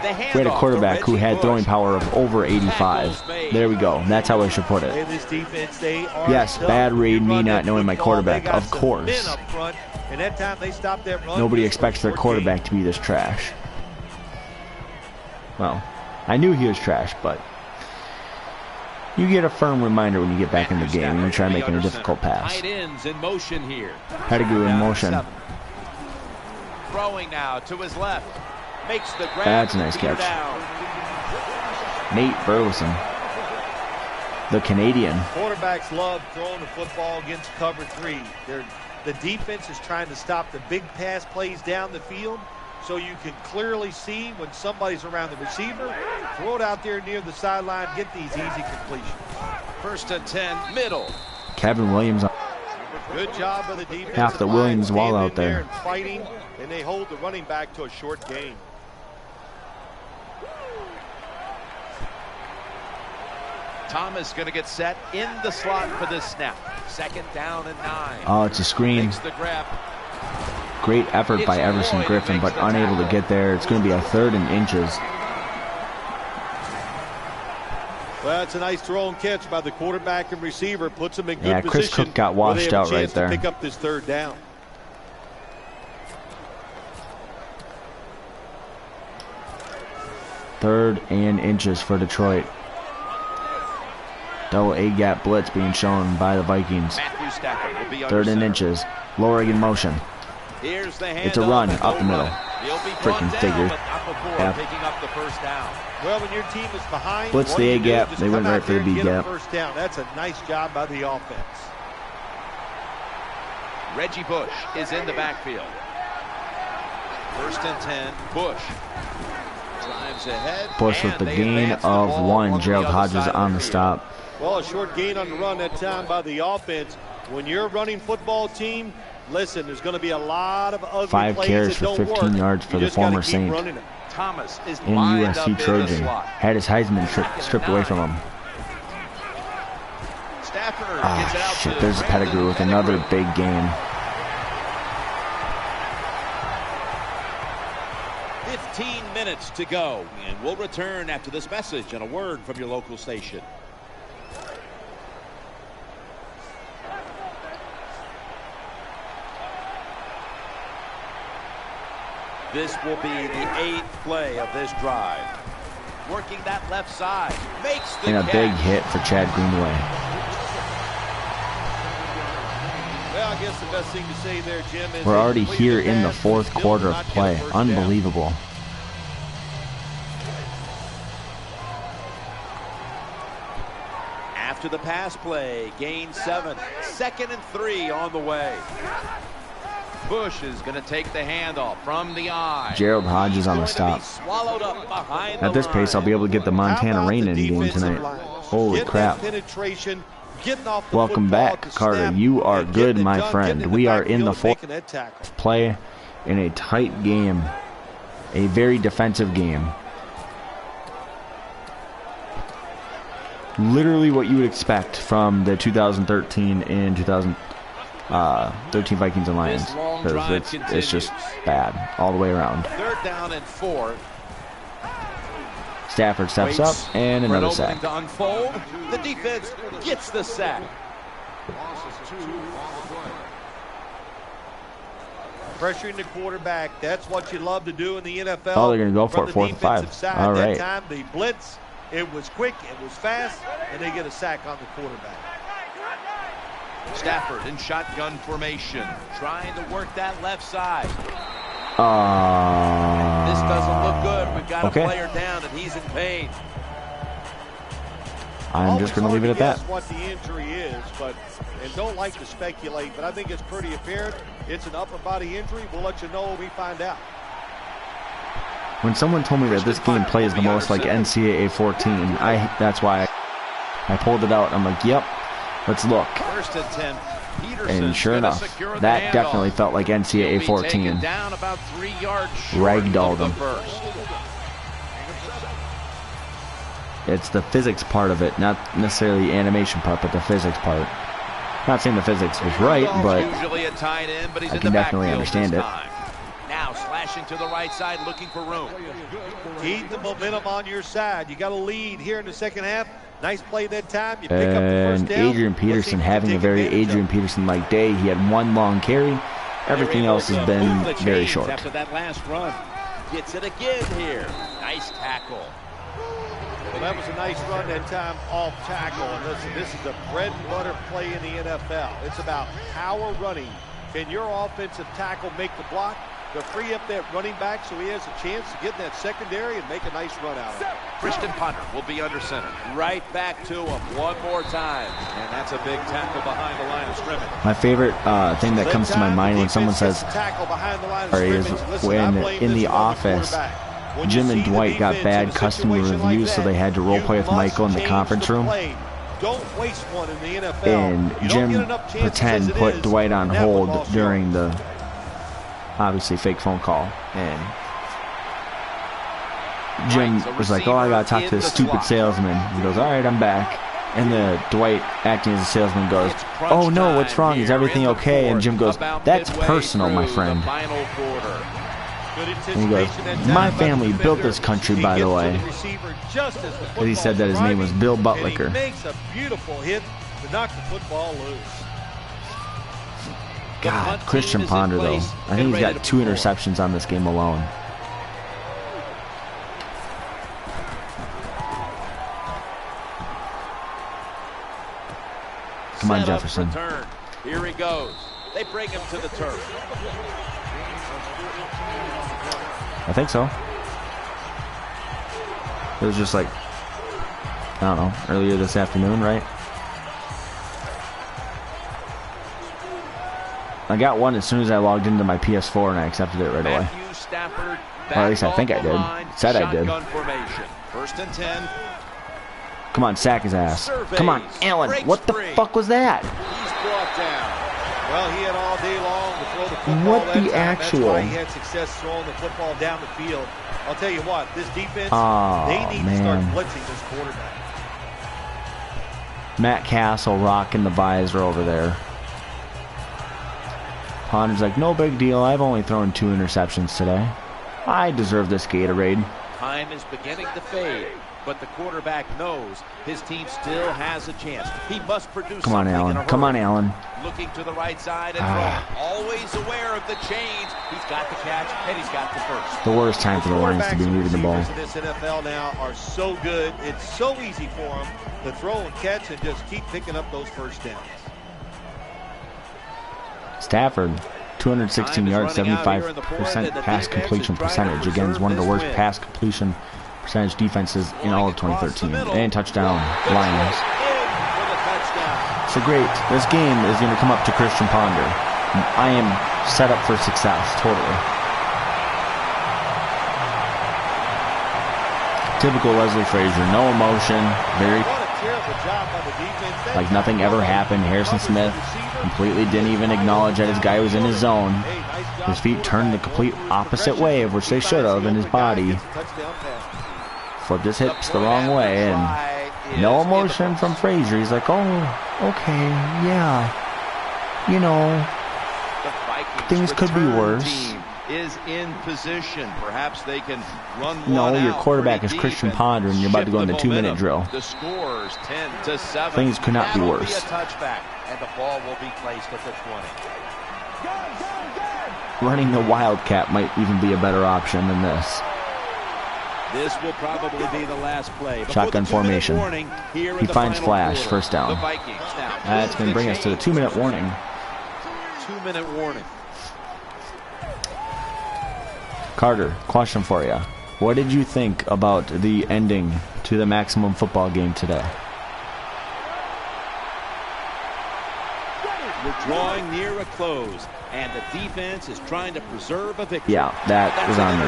we had a quarterback who had throwing power of over 85. There we go. That's how I should put it. This defense, they are Yes, tough. bad read, You me run not that knowing my football, quarterback, they got of some course. men up front, and that time they stopped that run Nobody just for expects their 14. quarterback to be this trash. Well, I knew he was trash, but you get a firm reminder when you get back in the game and you try making a difficult pass. Tight ends in motion here. Pettigrew in motion. Throwing now to his left. Makes the grab. That's a nice Peter catch. down. Nate Burleson, the Canadian. Quarterbacks love throwing the football against cover 3. The defense is trying to stop the big pass plays down the field, so you can clearly see when somebody's around the receiver, throw it out there near the sideline, get these easy completions. First and 10, middle. Kevin Williams. Good job of the defense. Half the Williams wall out there. And fighting, and they hold the running back to a short gain. Thomas going to get set in the slot for this snap. Second down and 9. Oh, it's a screen. Makes the grab. Great effort by Everson Griffin, but unable to get there. It's going to be a 3rd and inches. Well, it's a nice throw and catch by the quarterback and receiver. Puts them in good position. Chris Cook got washed out right there. Pick up this 3rd down. Third and inches for Detroit. Double A-gap blitz being shown by the Vikings. Matthew Stafford will be under 3rd and center. inches. Lowering in motion. Here's the It's a run handoff, up the middle. He'll be Freaking brought down, figured. but not before Yeah. picking up the first down. Well, when your team is behind, Blitz what the do you do? A-gap. Just They went come right out for the there and get a B-gap. first down. That's a nice job by the offense. Reggie Bush is in the backfield. First and 10, Bush. Drives ahead. Bush with and the they gain advance the of ball 1. on the Gerald other Hodges side of on the the field. stop. Well, a short gain on the run that time by the offense. When you're a running football team, listen, there's going to be a lot of ugly 5 plays carries that for don't 15 work. yards for You the just gotta former keep Saint. running it. Thomas is In lined USC up in the Trojan. slot. Had his Heisman stripped away from him. Stafford Ah, gets it out shit. to There's Brandon Pettigrew with another big gain. 15 minutes to go, and we'll return after this message and a word from your local station. This will be the 8th play of this drive. Working that left side. Makes the And a catch. big hit for Chad Greenway. Well, I guess the best thing to say there, Jim, is We're they already completed here the in the pass, 4th still quarter did of not get a play. first down. Unbelievable. After the pass play, gain 7. 2nd and 3 on the way. Bush is going to take the handoff from the eye. Gerald Hodges on the He's going to stop. be swallowed up behind At the this pace, I'll line. be able to get the How Montana about Rain the in game defensive tonight. line? Holy Get crap. that penetration, getting off the Welcome football back, to Carter. snap, You are and good, getting it my done, friend. getting We are in the backfield, 4th making that tackle. play in a tight game. A very defensive game. Literally what you would expect from the 2013 and 2013 Vikings and Lions. This long 'Cause drive it's just continues. bad all the way around. 3rd down and 4. Stafford steps Waits up and for an another opening sack. to unfold. The defense gets the sack. Pressuring the quarterback, that's what you love to do in the NFL. Oh, they're gonna go for From it, the 4th and 5. defensive side. All right. That time, the blitz, it was quick, it was fast, and they get a sack on the quarterback. Stafford in shotgun formation, trying to work that left side. This doesn't look good. We've got okay. a player down, and he's in pain. I'm just going to leave it at that. What the injury is, and don't like to speculate, but I think it's pretty apparent. It's an upper body injury. We'll let you know when we find out. When someone told me that this game plays the most like NCAA 14, that's why I pulled it out. I'm like, yep, let's look. First and 10. And sure enough, that definitely felt like NCAA 14. Down about 3 yards Ragdolled them. It's the physics part of it, not necessarily the animation part, but the physics part. Not saying the physics was right, but I can definitely understand it. Now slashing to the right side, looking for room. Keep the momentum on your side. You got a lead here in the second half. Nice play that time. You pick up the first down. Adrian Peterson having a very Adrian Peterson-like day. He had one long carry. Everything else has been very short. After that last run, gets it again here. Nice tackle. Well, that was a nice run that time off tackle. And listen, this is a bread and butter play in the NFL. It's about power running. Can your offensive tackle make the block to free up that running back so he has a chance to get in that secondary and make a nice run out of it? Christian Ponder will be under center. Right back to him one more time. And that's a big tackle behind the line of scrimmage. My favorite thing that comes to my mind when someone says, or is when in the office, Jim and Dwight got bad customer reviews, so they had to role play with Michael in the conference room. Don't waste one in the NFL. And Jim pretend put Dwight on hold during the obviously fake phone call, and Jim was like, oh, I gotta talk to this stupid salesman. He goes, all right, I'm back. And the Dwight, acting as a salesman, goes, oh no, what's wrong, is everything okay? And Jim goes, that's personal, my friend. And he goes, my family built this country, by the way. Because he said that his name was Bill Buttlicker. He makes a beautiful hit to knock the football loose. God, Christian Ponder, though. I think he's got 2 interceptions on this game alone. Come on, Jefferson. Here he goes. They bring him to the turf. I think so. It was just like, I don't know, earlier this afternoon, right? I got one as soon as I logged into my PS4 and I accepted it right away. Or at least I think I did. It said I did. First and 10. Come on, sack his ass. Come on, Allen. What the fuck was that? He's brought down. Well, he had all day long to throw the football. What the actual? That's why he had success throwing the football down the field. I'll tell you what, this defense, they need to start blitzing this quarterback. Matt Castle rocking the visor over there. Ponder's like, no big deal. I've only thrown 2 interceptions today. I deserve this Gatorade. Time is beginning to fade, but the quarterback knows his team still has a chance. He must produce. Come on, Allen. Come on, Allen. Looking to the right side and throwing. Always aware of the change. He's got the catch and he's got the first. The worst time for the Lions to be moving the ball. This NFL now are so good. It's so easy for them to throw and catch and just keep picking up those first downs. Stafford, 216 yards, 75% pass completion percentage. Again, is one of the worst pass completion percentage defenses in all of 2013. And touchdown, Lions. So great. This game is going to come up to Christian Ponder. I am set up for success, totally. Typical Leslie Frazier, no emotion, very like nothing ever happened. Harrison Smith completely didn't even acknowledge that his guy was in his zone. His feet turned the complete opposite way of which they should have, and his body flipped his hips the wrong way, and no emotion from Frazier. He's like, oh, okay, yeah, you know, things could be worse. Is in position. Perhaps they can run one. No, your quarterback is Christian Ponder, and you're about to go into a 2-minute drill. The scores 10-7. Things could not be worse. A touchback, and the ball will be placed at the 20. Running the Wildcat might even be a better option than this. This will probably be the last play. Shotgun formation. He finds Flash, first down. That's going to bring us to the 2-minute warning. 2-minute warning. Carter, question for you. What did you think about the ending to the Maximum Football game today? We're drawing near a close, and the defense is trying to preserve a victory. Yeah, that was on me.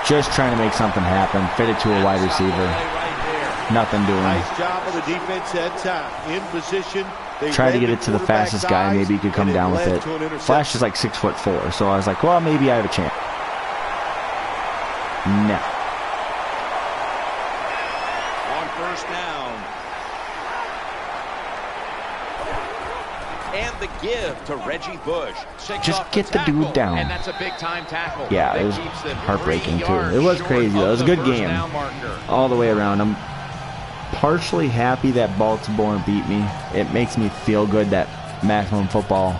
Just trying to make something happen. Fit it to a wide receiver. Nothing doing. Nice job of the defense that time. In position. Try to get it to the fastest guy. Maybe he could come down with it. Flash is like 6'4", so I was like, well, maybe I have a chance. No. On first down. And the give to Reggie Bush. Just get the dude down. And that's a big time tackle. Yeah, it was heartbreaking too. It was crazy though. It was a good game all the way around. I'm partially happy that Baltimore beat me. It makes me feel good that Maximum Football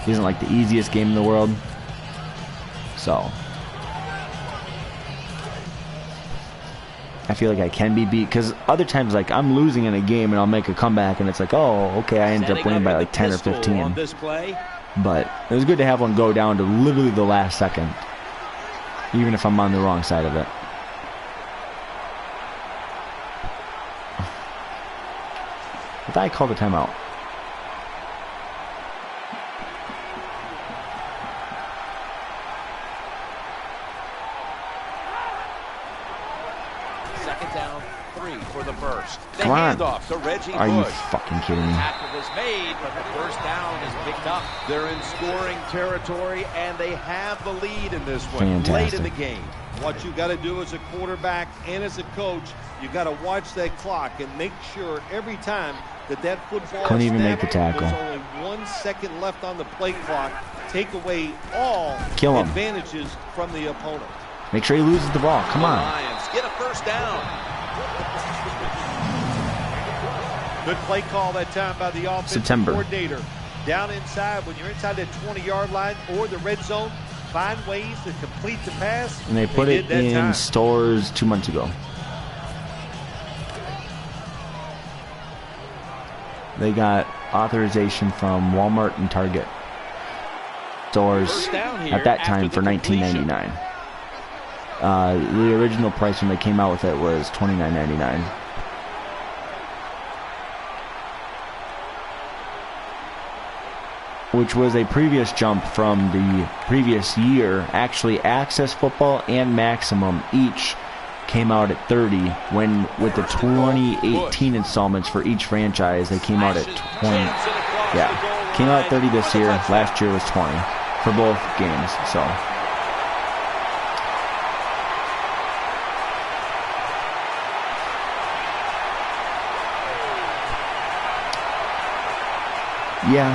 isn't like the easiest game in the world. So I feel like I can be beat, because other times like I'm losing in a game and I'll make a comeback and it's like, oh, okay, I ended up winning by like 10 or 15. But it was good to have one go down to literally the last second, even if I'm on the wrong side of it. I thought I called a timeout. Second down, 3 for the first. Come on. To Reggie Are you Bush. fucking kidding me? Tackle was made, but the first down is picked up. They're in scoring territory, and they have the lead in this one. Late in the game. What you got to do as a quarterback and as a coach, you got to watch that clock and make sure every time that football couldn't even make snapped, the tackle. there's only 1 second left on the play clock. Take away all Kill him. advantages from the opponent. Make sure he loses the ball. Come on. Lions get a first down. Good play call that time by the offensive coordinator. Down inside, when you're inside that 20-yard line or the red zone, find ways to complete the pass. And they put it in stores 2 months ago. They got authorization from Walmart and Target stores at that time for $19.99. The original price when they came out with it was $29.99. Which was a previous jump from the previous year. Actually, Access Football and Maximum each came out at 30, when with the 2018 installments for each franchise, they came out at 20. Yeah, came out at 30 this year. Last year was 20 for both games. So yeah,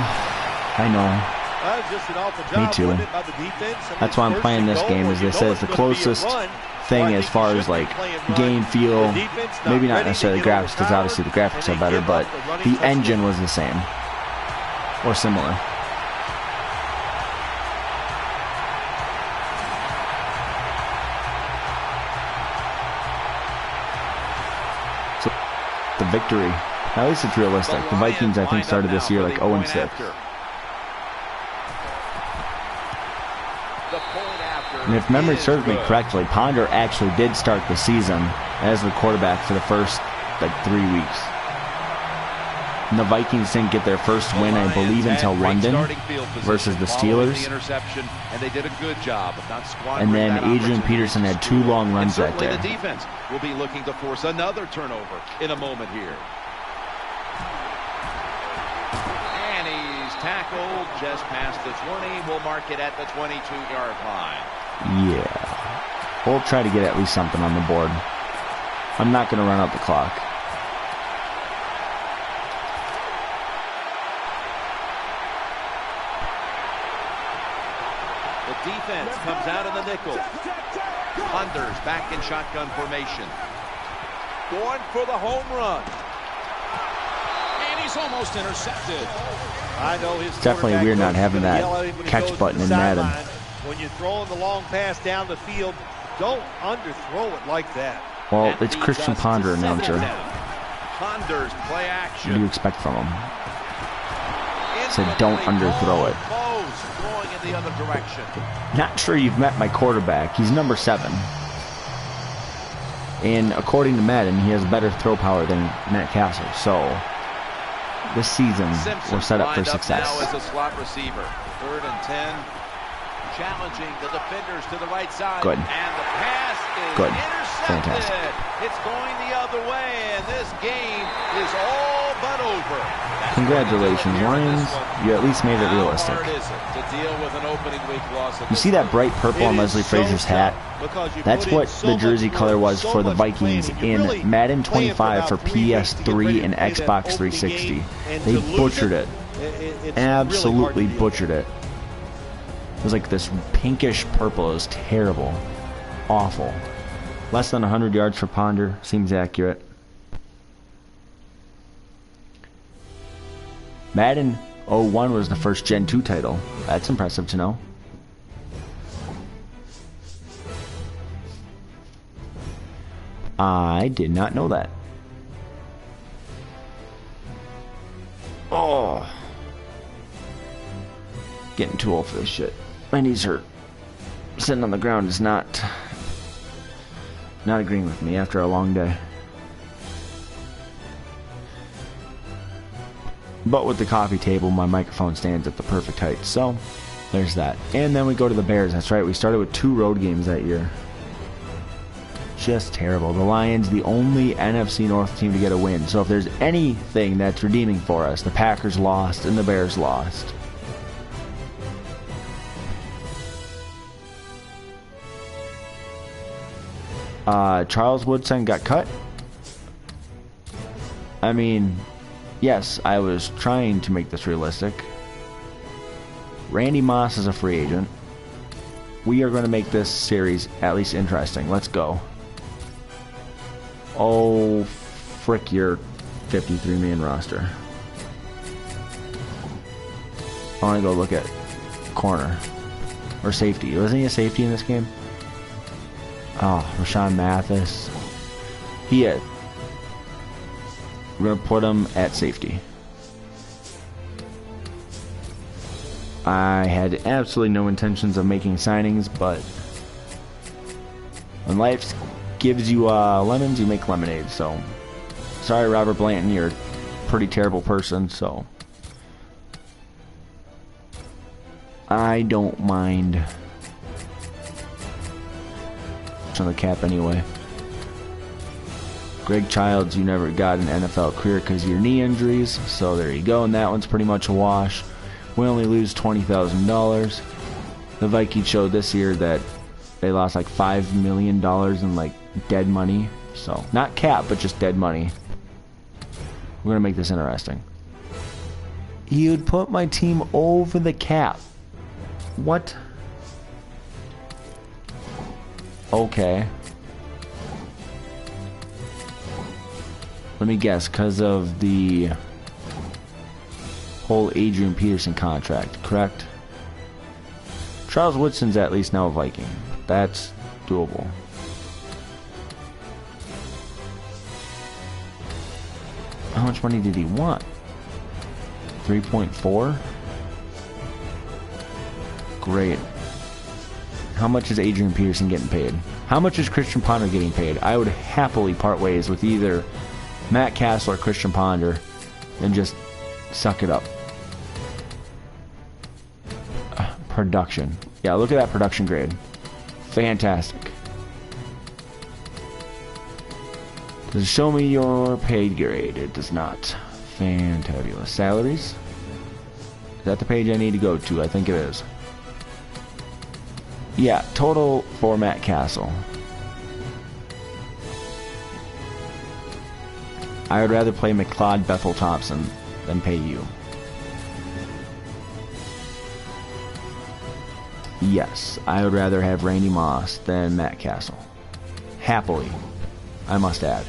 I know. Me too. That's why I'm playing this game, as they said it's the closest thing as far as like game feel. Maybe not necessarily graphics, because obviously the graphics are better, but the engine was the same or similar. So the victory, at least it's realistic. The Vikings, I think, started this year like 0-6. And if memory serves me correctly, Ponder actually did start the season as the quarterback for the first like 3 weeks. And the Vikings didn't get their first win, I believe, until London versus the Steelers. And then Adrian Peterson had 2 long runs that day. The defense will be looking to force another turnover in a moment here. And he's tackled just past the 20. We'll mark it at the 22-yard line. Yeah, we'll try to get at least something on the board. I'm not going to run out the clock. The defense comes out in the nickel. Thunders back in shotgun formation. Going for the home run. And he's almost intercepted. I know his definitely weird not having that catch button in Madden. When you're throwing the long pass down the field, don't underthrow it like that. Well, it's Christian Ponder, announcer. Ponder's play action. What do you expect from him? Said don't underthrow it. Going in the other direction. Not sure you've met my quarterback. He's number 7. And according to Madden, he has better throw power than Matt Castle. So this season we're set up for success. Now as a slot receiver. 3rd and 10. Challenging the defenders to the right side. Good. And the pass is Good. intercepted. Fantastic. It's going the other way, and this game is all but over. That's Congratulations, Lions. You at least made it realistic. How hard is it to deal with an opening week loss? You see that bright purple on Leslie Frazier's hat? That's what the jersey color was for the Vikings in Madden 25 for PS3 and Xbox 360. They butchered it. Absolutely butchered it. It was like this pinkish purple. It was terrible. Awful. Less than 100 yards for Ponder. Seems accurate. Madden 01 was the first Gen 2 title. That's impressive to know. I did not know that. Oh. Getting too old for this shit. My knees hurt. Sitting on the ground is not agreeing with me after a long day. But with the coffee table, my microphone stands at the perfect height. So, there's that. And then we go to the Bears. That's right, we started with 2 road games that year. Just terrible. The Lions, the only NFC North team to get a win. So if there's anything that's redeeming for us, the Packers lost and the Bears lost. Charles Woodson got cut. I mean, yes, I was trying to make this realistic. Randy Moss is a free agent. We are going to make this series at least interesting. Let's go. Oh, frick your 53-man roster. I want to go look at corner. Or safety. Wasn't he a safety in this game? Oh, Rashawn Mathis. He is. We're going to put him at safety. I had absolutely no intentions of making signings, but when life gives you lemons, you make lemonade. So, sorry, Robert Blanton, you're a pretty terrible person, so I don't mind on the cap anyway. Greg Childs, you never got an NFL career because of your knee injuries, so there you go, and that one's pretty much a wash. We only lose $20,000. The Vikings showed this year that they lost like $5 million in like dead money, so not cap, but just dead money. We're gonna make this interesting. You'd put my team over the cap. What? Okay. Let me guess, because of the whole Adrian Peterson contract, correct? Charles Woodson's at least now a Viking. That's doable. How much money did he want? 3.4? Great. How much is Adrian Peterson getting paid? How much is Christian Ponder getting paid? I would happily part ways with either Matt Castle or Christian Ponder and just suck it up. Production. Yeah, look at that production grade. Fantastic. Does it show me your paid grade? It does not. Fantabulous. Salaries? Is that the page I need to go to? I think it is. Yeah, total for Matt Castle. I would rather play McLeod Bethel Thompson than pay you. Yes, I would rather have Randy Moss than Matt Castle. Happily, I must add.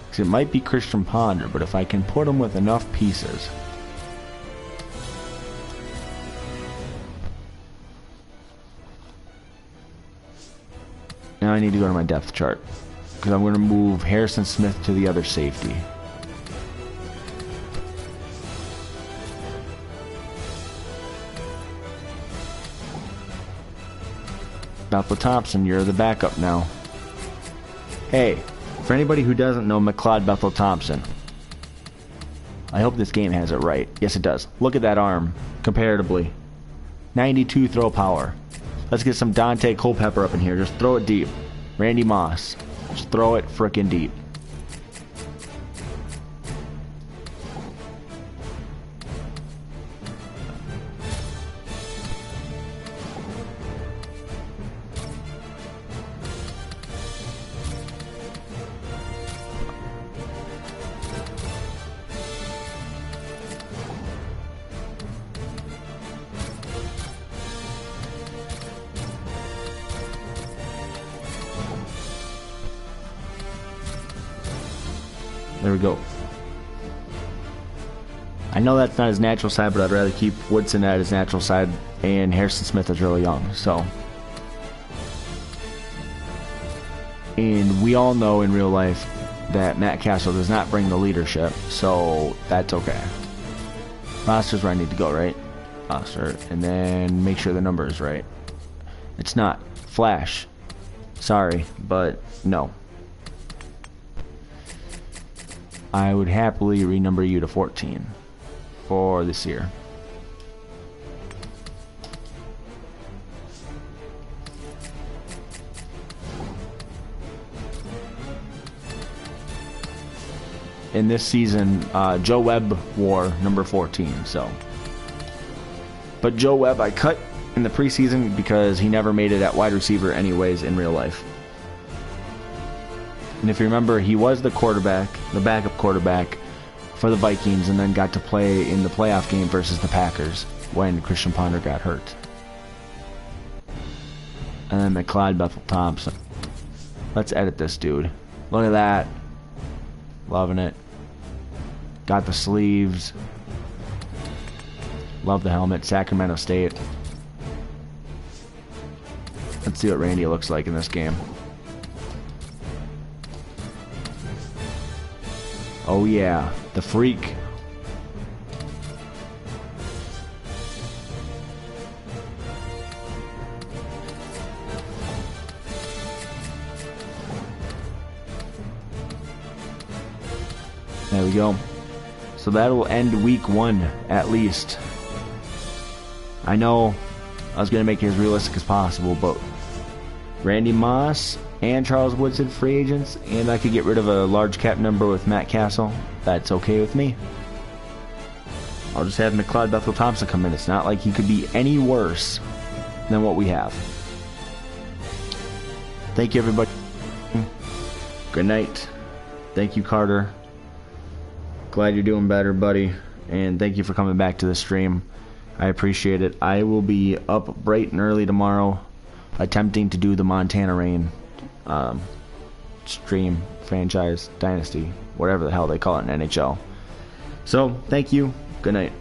Because it might be Christian Ponder, but if I can put him with enough pieces. Now I need to go to my depth chart. Because I'm going to move Harrison Smith to the other safety. Bethel Thompson, you're the backup now. Hey, For anybody who doesn't know McLeod Bethel Thompson, I hope this game has it right. Yes, it does. Look at that arm, comparatively. 92 throw power. Let's get some Dante Culpepper up in here. Just throw it deep. Randy Moss. Just throw it frickin' deep. There we go. I know that's not his natural side, but I'd rather keep Woodson at his natural side, and Harrison Smith is really young, so. And we all know in real life that Matt Castle does not bring the leadership, so that's okay. Roster's where I need to go, right? Roster, and then make sure the number is right. It's not. Flash. Sorry, but no. I would happily renumber you to 14 for this year. In this season, Joe Webb wore number 14, so. But Joe Webb I cut in the preseason because he never made it at wide receiver anyways in real life. And if you remember, he was the quarterback, the backup quarterback for the Vikings, and then got to play in the playoff game versus the Packers when Christian Ponder got hurt. And then McLeod Bethel Thompson. Let's edit this dude. Look at that. Loving it. Got the sleeves. Love the helmet. Sacramento State. Let's see what Randy looks like in this game. Oh yeah, the freak. There we go. So that'll end week 1 at least. I know I was going to make it as realistic as possible, but Randy Moss and Charles Woodson free agents, and I could get rid of a large cap number with Matt Castle. That's okay with me. I'll just have McLeod Bethel Thompson come in. It's not like he could be any worse than what we have. Thank you, everybody. Good night. Thank you, Carter. Glad you're doing better, buddy. And thank you for coming back to the stream. I appreciate it. I will be up bright and early tomorrow attempting to do the Montana Reign stream, franchise, dynasty, whatever the hell they call it in NHL. So, thank you. Good night.